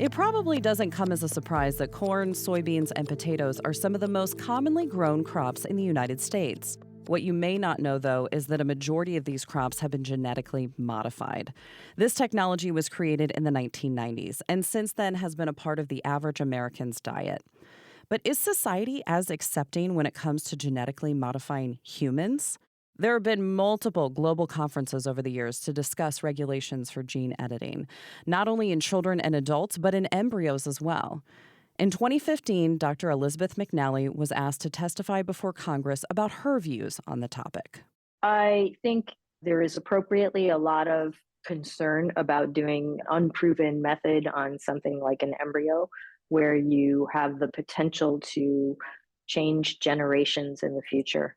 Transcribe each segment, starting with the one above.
It probably doesn't come as a surprise that corn, soybeans, and potatoes are some of the most commonly grown crops in the United States. What you may not know, though, is that a majority of these crops have been genetically modified. This technology was created in the 1990s and since then has been a part of the average American's diet. But is society as accepting when it comes to genetically modifying humans? There have been multiple global conferences over the years to discuss regulations for gene editing, not only in children and adults, but in embryos as well. In 2015, Dr. Elizabeth McNally was asked to testify before Congress about her views on the topic. I think there is appropriately a lot of concern about doing unproven method on something like an embryo, where you have the potential to change generations in the future.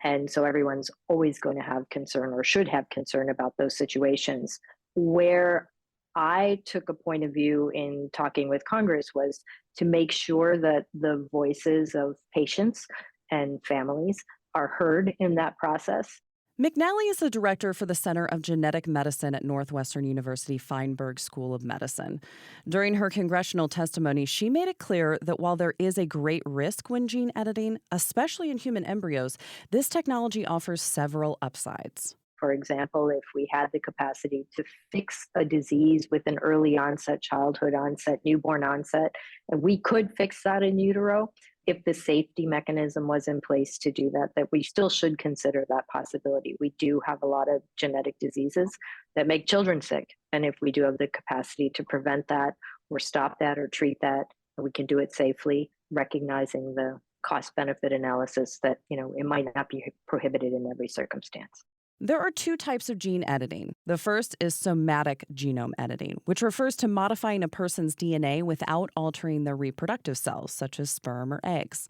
And so everyone's always going to have concern or should have concern about those situations. Where I took a point of view in talking with Congress was to make sure that the voices of patients and families are heard in that process. McNally is the director for the Center of Genetic Medicine at Northwestern University Feinberg School of Medicine. During her congressional testimony, she made it clear that while there is a great risk when gene editing, especially in human embryos, this technology offers several upsides. For example, if we had the capacity to fix a disease with an early onset, childhood onset, newborn onset, and we could fix that in utero, if the safety mechanism was in place to do that, that we still should consider that possibility. We do have a lot of genetic diseases that make children sick. And if we do have the capacity to prevent that or stop that or treat that, we can do it safely, recognizing the cost benefit analysis that, it might not be prohibited in every circumstance. There are two types of gene editing. The first is somatic genome editing, which refers to modifying a person's DNA without altering their reproductive cells, such as sperm or eggs.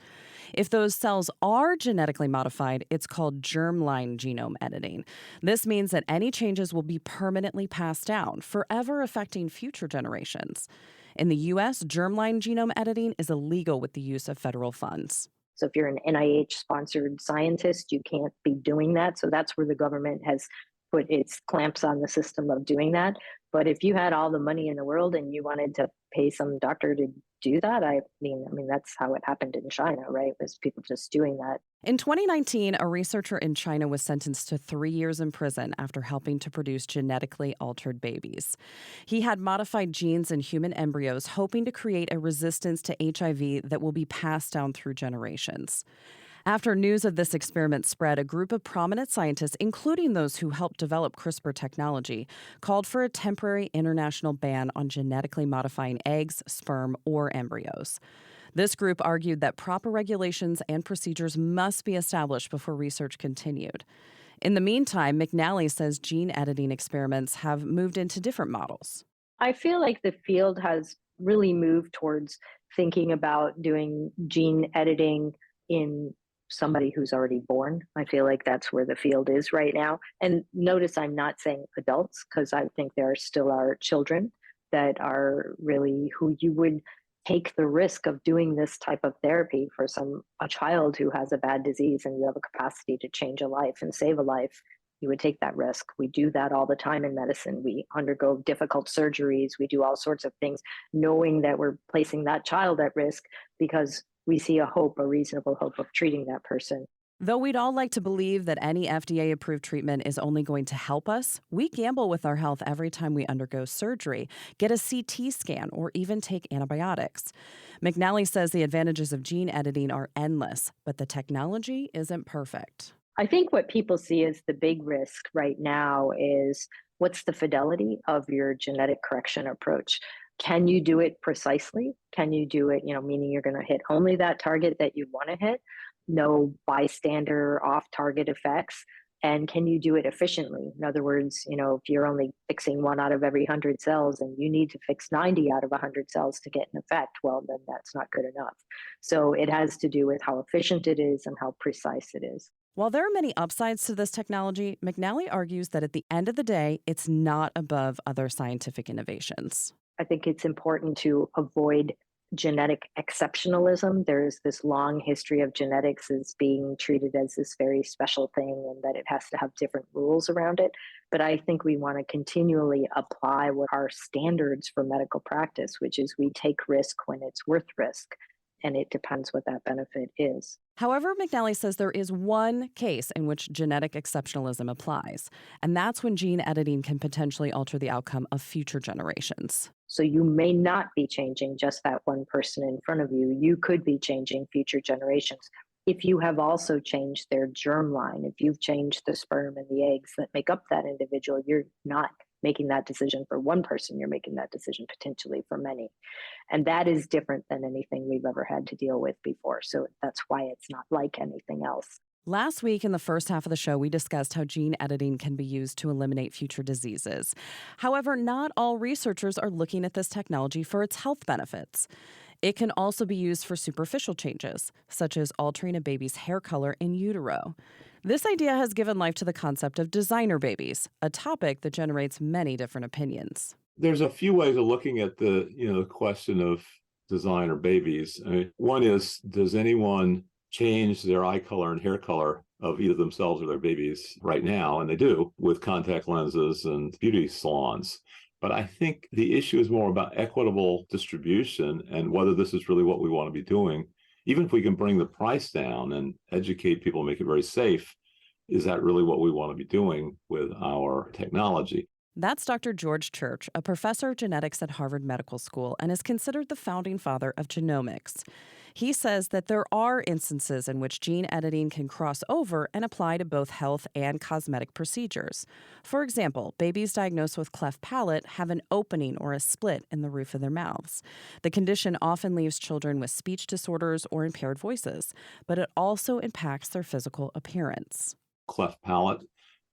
If those cells are genetically modified, it's called germline genome editing. This means that any changes will be permanently passed down, forever affecting future generations. In the U.S., germline genome editing is illegal with the use of federal funds. So if you're an NIH-sponsored scientist, you can't be doing that. So that's where the government has put its clamps on the system of doing that. But if you had all the money in the world and you wanted to pay some doctor to do that, I mean that's how it happened in China, right? Was people just doing that. In 2019, a researcher in China was sentenced to 3 years in prison after helping to produce genetically altered babies. He had modified genes in human embryos, hoping to create a resistance to HIV that will be passed down through generations. After news of this experiment spread, a group of prominent scientists, including those who helped develop CRISPR technology, called for a temporary international ban on genetically modifying eggs, sperm, or embryos. This group argued that proper regulations and procedures must be established before research continued. In the meantime, McNally says gene editing experiments have moved into different models. I feel like the field has really moved towards thinking about doing gene editing in somebody who's already born. I feel like that's where the field is right now. And notice I'm not saying adults, because I think there still are children that are really who you would take the risk of doing this type of therapy for a child who has a bad disease and you have a capacity to change a life and save a life. You would take that risk. We do that all the time in medicine. We undergo difficult surgeries. We do all sorts of things knowing that we're placing that child at risk because we see a reasonable hope of treating that person. Though we'd all like to believe that any FDA-approved treatment is only going to help us, we gamble with our health every time we undergo surgery, get a CT scan, or even take antibiotics. McNally says the advantages of gene editing are endless, but the technology isn't perfect. I think what people see as the big risk right now is what's the fidelity of your genetic correction approach? Can you do it precisely? Can you do it, meaning you're going to hit only that target that you want to hit? No bystander off-target effects. And can you do it efficiently? In other words, if you're only fixing 1 out of every 100 cells and you need to fix 90 out of 100 cells to get an effect, well, then that's not good enough. So it has to do with how efficient it is and how precise it is. While there are many upsides to this technology, McNally argues that at the end of the day, it's not above other scientific innovations. I think it's important to avoid genetic exceptionalism. There's this long history of genetics as being treated as this very special thing and that it has to have different rules around it. But I think we want to continually apply what our standards for medical practice, which is we take risk when it's worth risk. And it depends what that benefit is. However, McNally says there is one case in which genetic exceptionalism applies, and that's when gene editing can potentially alter the outcome of future generations. So you may not be changing just that one person in front of you. You could be changing future generations. If you have also changed their germline, if you've changed the sperm and the eggs that make up that individual, you're not making that decision for one person, you're making that decision potentially for many. And that is different than anything we've ever had to deal with before. So that's why it's not like anything else. Last week, in the first half of the show, we discussed how gene editing can be used to eliminate future diseases. However, not all researchers are looking at this technology for its health benefits. It can also be used for superficial changes, such as altering a baby's hair color in utero. This idea has given life to the concept of designer babies, a topic that generates many different opinions. There's a few ways of looking at the question of designer babies. I mean, one is, does anyone change their eye color and hair color of either themselves or their babies right now? And they do with contact lenses and beauty salons. But I think the issue is more about equitable distribution and whether this is really what we want to be doing. Even if we can bring the price down and educate people and make it very safe, is that really what we want to be doing with our technology? That's Dr. George Church, a professor of genetics at Harvard Medical School and is considered the founding father of genomics. He says that there are instances in which gene editing can cross over and apply to both health and cosmetic procedures. For example, babies diagnosed with cleft palate have an opening or a split in the roof of their mouths. The condition often leaves children with speech disorders or impaired voices, but it also impacts their physical appearance. Cleft palate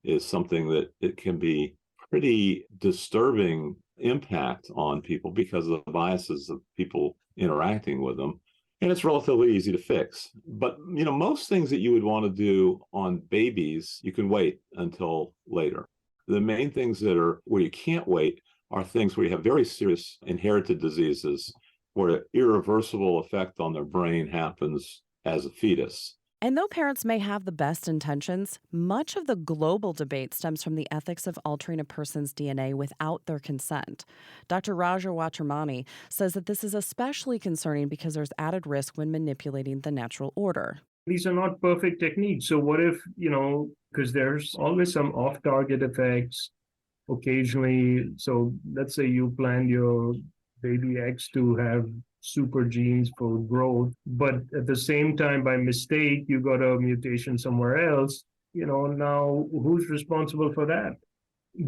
is something that it can be pretty disturbing impact on people because of the biases of people interacting with them. And it's relatively easy to fix. But, most things that you would want to do on babies, you can wait until later. The main things that are where you can't wait are things where you have very serious inherited diseases where irreversible effect on their brain happens as a fetus. And though parents may have the best intentions, much of the global debate stems from the ethics of altering a person's DNA without their consent. Dr. Raja Watramani says that this is especially concerning because there's added risk when manipulating the natural order. These are not perfect techniques. So what if, because there's always some off-target effects occasionally. So let's say you planned your baby X to have super genes for growth, but at the same time, by mistake, you got a mutation somewhere else. Now who's responsible for that?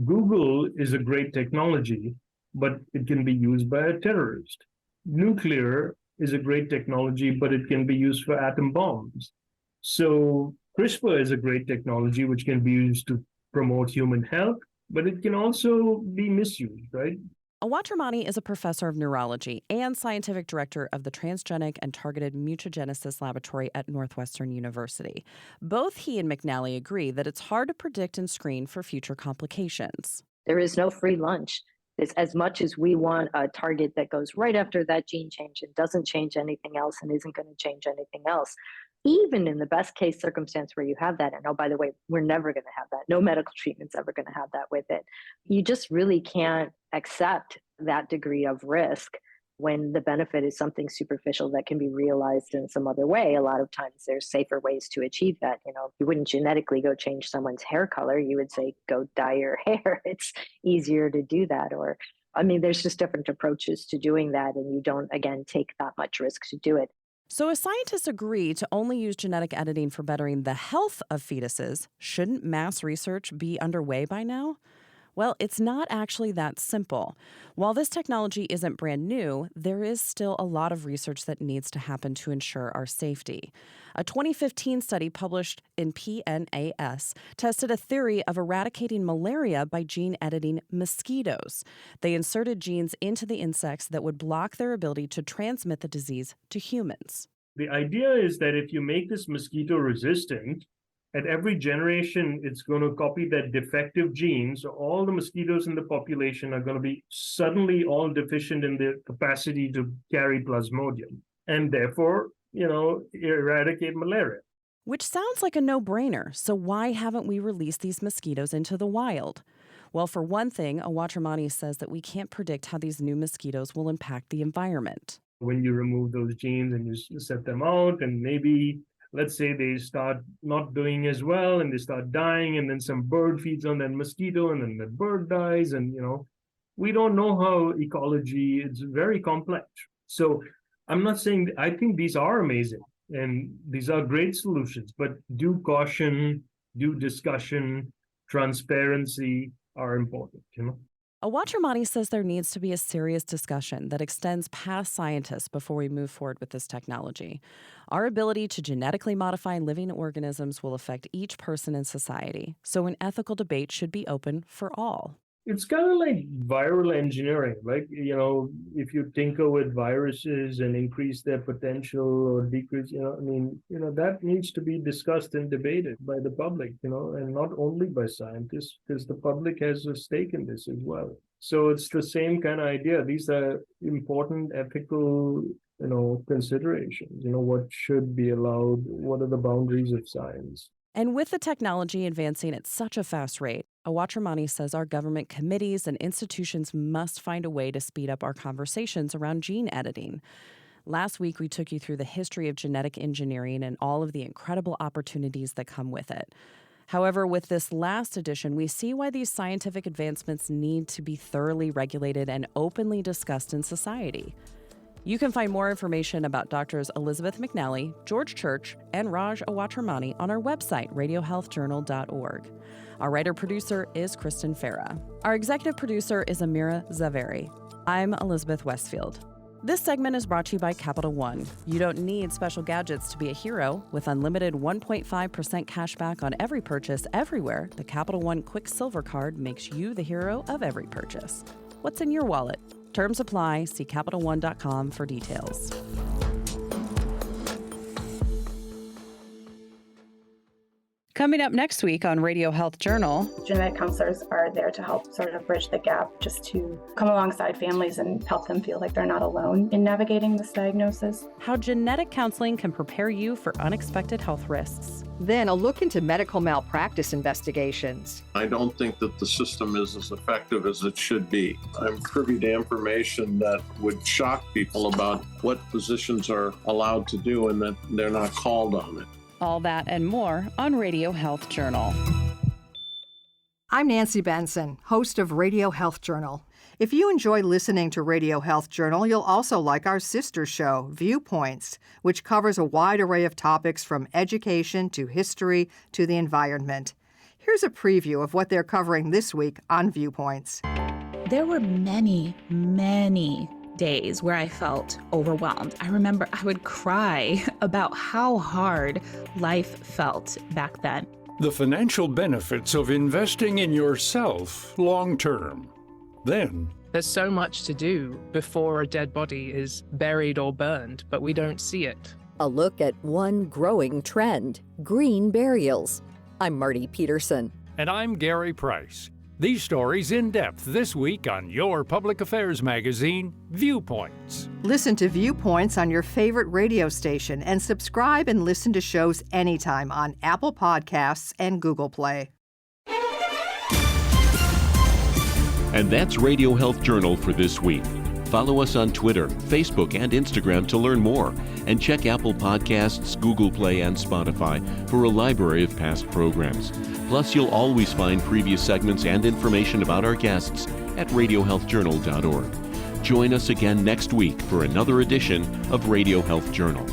Google is a great technology, but it can be used by a terrorist. Nuclear is a great technology, but it can be used for atom bombs. So CRISPR is a great technology, which can be used to promote human health, but it can also be misused, right? Watramani is a professor of neurology and scientific director of the Transgenic and Targeted Mutagenesis Laboratory at Northwestern University. Both he and McNally agree that it's hard to predict and screen for future complications. There is no free lunch. It's as much as we want a target that goes right after that gene change and doesn't change anything else and isn't going to change anything else. Even in the best case circumstance where you have that, and oh, by the way, we're never going to have that. No medical treatment's ever going to have that with it. You just really can't accept that degree of risk when the benefit is something superficial that can be realized in some other way. A lot of times there's safer ways to achieve that. You wouldn't genetically go change someone's hair color. You would say, go dye your hair. It's easier to do that. Or, there's just different approaches to doing that. And you don't, again, take that much risk to do it. So if scientists agree to only use genetic editing for bettering the health of fetuses, shouldn't mass research be underway by now? Well, it's not actually that simple. While this technology isn't brand new, there is still a lot of research that needs to happen to ensure our safety. A 2015 study published in PNAS tested a theory of eradicating malaria by gene editing mosquitoes. They inserted genes into the insects that would block their ability to transmit the disease to humans. The idea is that if you make this mosquito resistant, at every generation, it's going to copy that defective gene. So all the mosquitoes in the population are going to be suddenly all deficient in their capacity to carry Plasmodium, and therefore, eradicate malaria. Which sounds like a no-brainer, so why haven't we released these mosquitoes into the wild? Well, for one thing, Awatramani says that we can't predict how these new mosquitoes will impact the environment. When you remove those genes and you set them out, and maybe, let's say they start not doing as well and they start dying, and then some bird feeds on that mosquito and then the bird dies, and we don't know how ecology, it's very complex. So I'm not saying, I think these are amazing and these are great solutions, but due caution, due discussion, transparency are important, Awatramani says there needs to be a serious discussion that extends past scientists before we move forward with this technology. Our ability to genetically modify living organisms will affect each person in society, so an ethical debate should be open for all. It's kind of like viral engineering, like, if you tinker with viruses and increase their potential or decrease, that needs to be discussed and debated by the public, and not only by scientists, because the public has a stake in this as well. So it's the same kind of idea. These are important ethical, considerations, what should be allowed, what are the boundaries of science. And with the technology advancing at such a fast rate, Awatramani says our government committees and institutions must find a way to speed up our conversations around gene editing. Last week, we took you through the history of genetic engineering and all of the incredible opportunities that come with it. However, with this last edition, we see why these scientific advancements need to be thoroughly regulated and openly discussed in society. You can find more information about Drs. Elizabeth McNally, George Church, and Raj Awatramani on our website, radiohealthjournal.org. Our writer-producer is Kristen Farah. Our executive producer is Amira Zaveri. I'm Elizabeth Westfield. This segment is brought to you by Capital One. You don't need special gadgets to be a hero. With unlimited 1.5% cash back on every purchase everywhere, the Capital One Quick Silver Card makes you the hero of every purchase. What's in your wallet? Terms apply. See CapitalOne.com for details. Coming up next week on Radio Health Journal. Genetic counselors are there to help sort of bridge the gap, just to come alongside families and help them feel like they're not alone in navigating this diagnosis. How genetic counseling can prepare you for unexpected health risks. Then a look into medical malpractice investigations. I don't think that the system is as effective as it should be. I'm privy to information that would shock people about what physicians are allowed to do and that they're not called on it. All that and more on Radio Health Journal. I'm Nancy Benson, host of Radio Health Journal. If you enjoy listening to Radio Health Journal, you'll also like our sister show, Viewpoints, which covers a wide array of topics from education to history to the environment. Here's a preview of what they're covering this week on Viewpoints. There were many days where I felt overwhelmed. I remember I would cry about how hard life felt back then. The financial benefits of investing in yourself long term. Then, there's so much to do before a dead body is buried or burned, but we don't see it. A look at one growing trend, green burials. I'm Marty Peterson. And I'm Gary Price. These stories in depth this week on your public affairs magazine, Viewpoints. Listen to Viewpoints on your favorite radio station and subscribe and listen to shows anytime on Apple Podcasts and Google Play. And that's Radio Health Journal for this week. Follow us on Twitter, Facebook, and Instagram to learn more. And check Apple Podcasts, Google Play, and Spotify for a library of past programs. Plus, you'll always find previous segments and information about our guests at radiohealthjournal.org. Join us again next week for another edition of Radio Health Journal.